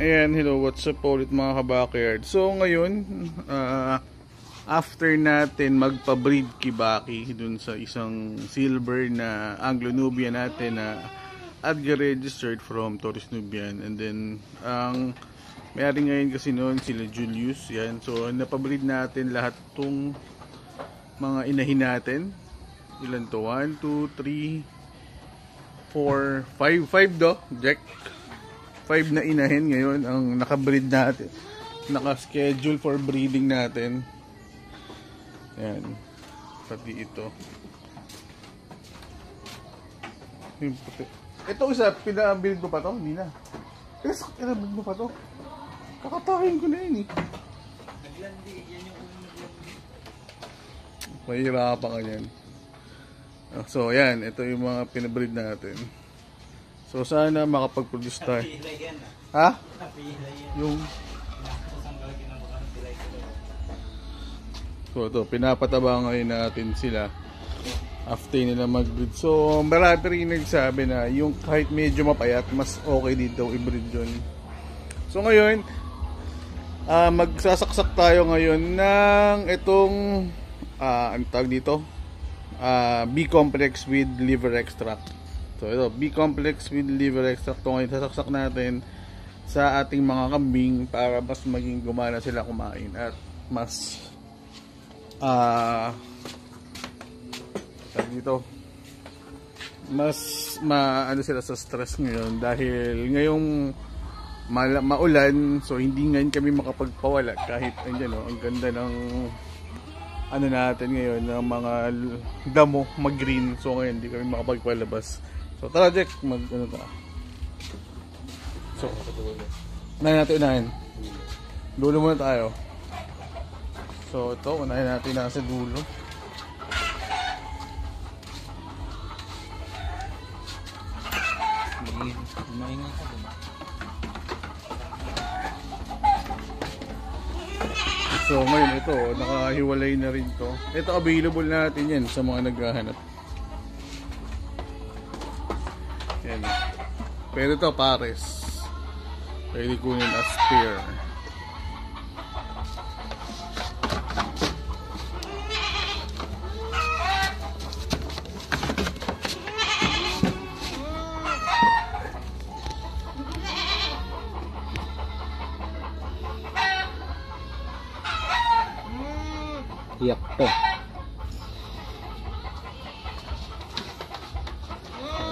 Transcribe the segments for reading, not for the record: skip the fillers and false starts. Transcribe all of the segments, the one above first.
Ayan, hello, what's up ulit mga kabackyard. So ngayon, after natin magpa-breed kibaki dun sa isang silver na Anglo-Nubian natin na ADGA-registered from Taurus Nubian. And then, ang mayari ngayon kasi noon sila Julius. Yan, so napabreed natin lahat tong mga inahin natin. Ilan to? 1, 2, 3, 4, 5 do, Jack. 5 na inahin ngayon ang nakabreed natin, naka-schedule for breeding natin. Yan, pati ito yung puti. Ito isa, pinabreed mo pa to? Hindi na. Yes, pinabreed mo pa to? Kakatahin ko na yun eh. Naglandi, yan yung naglandi. Mahirapan ka yan. So yan, ito yung mga pinabreed natin. So sana makapag-produce tayo. Ha? Yung so ito, pinapataba ngayon natin sila after nila mag-breed. So marami rin nagsabi na yung kahit medyo mapayat, mas okay dito i-breed yun. So ngayon, magsasaksak tayo ngayon ng itong ang tawag dito, B-complex with liver extract. So ito, B-complex with liver extract. Ito ngayon sasaksak natin sa ating mga kambing para mas maging gumana sila kumain at mas dito mas maano sila sa stress ngayon dahil ngayong maulan, so hindi ngayon kami makapagpawala kahit andyan, ang ganda ng ano natin ngayon ng mga damo mag-green. So ngayon hindi kami makapagpalabas. So tara Jack, ano ta? So unahin. Dulo muna tayo. So ito, unahin natin na sa dulo. So ngayon ito, nakahiwalay na rin to. Ito available natin yan sa mga naghahanap. Yan. Pero ito pares. Pwede kunin as pair. Iyak to.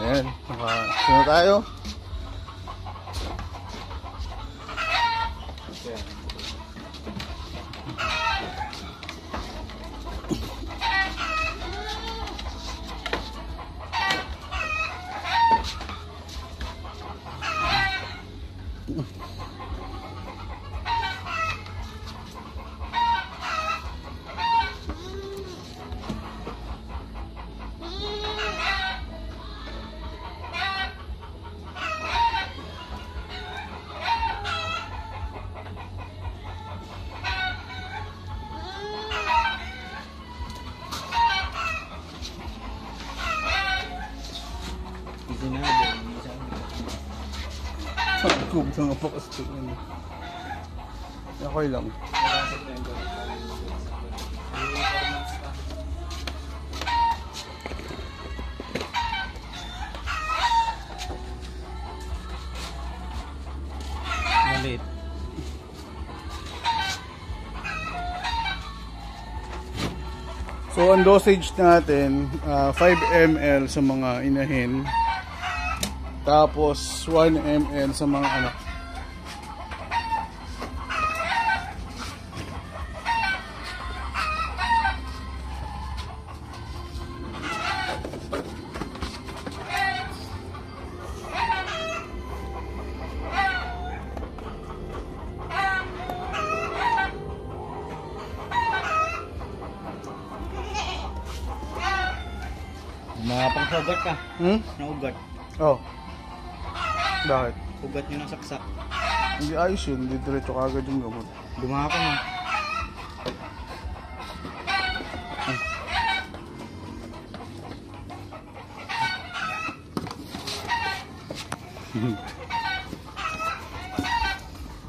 Ayan, nakasunod tayo. Sakub sa nga pakastik na. Okay lang. Malit. So ang dosage natin 5 ml sa mga inahin, tapos 1 ml sa mga anak. Nakapagsugat ka? Naugat. Oh. Bakit? Ugat nyo ng saksak. Hindi ayos yun, hindi diretso kagad yung gamot. Dumaka mo.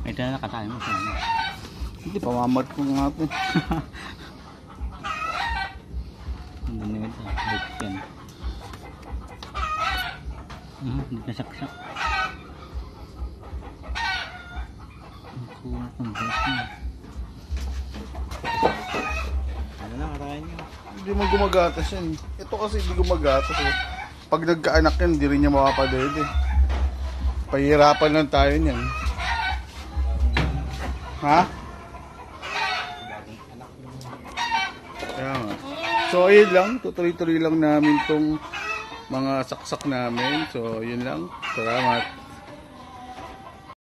Ito na nakatayo mo sa ano. Hindi, pamamat ko nga ito. Ang dami ito. Bukit yan. Hindi na saksak. Ang bukas na. Ano na, katayin nyo. Hindi mo gumagatas yan. Ito kasi hindi gumagatas. Eh. Pag nagkaanak yan, hindi rin niya makapadede. Pahihirapan lang tayo niyan. Ha? Kaya nga. So, ayun lang. Tutuloy-tuloy lang namin tong mga saksak namin. So, yun lang. Salamat.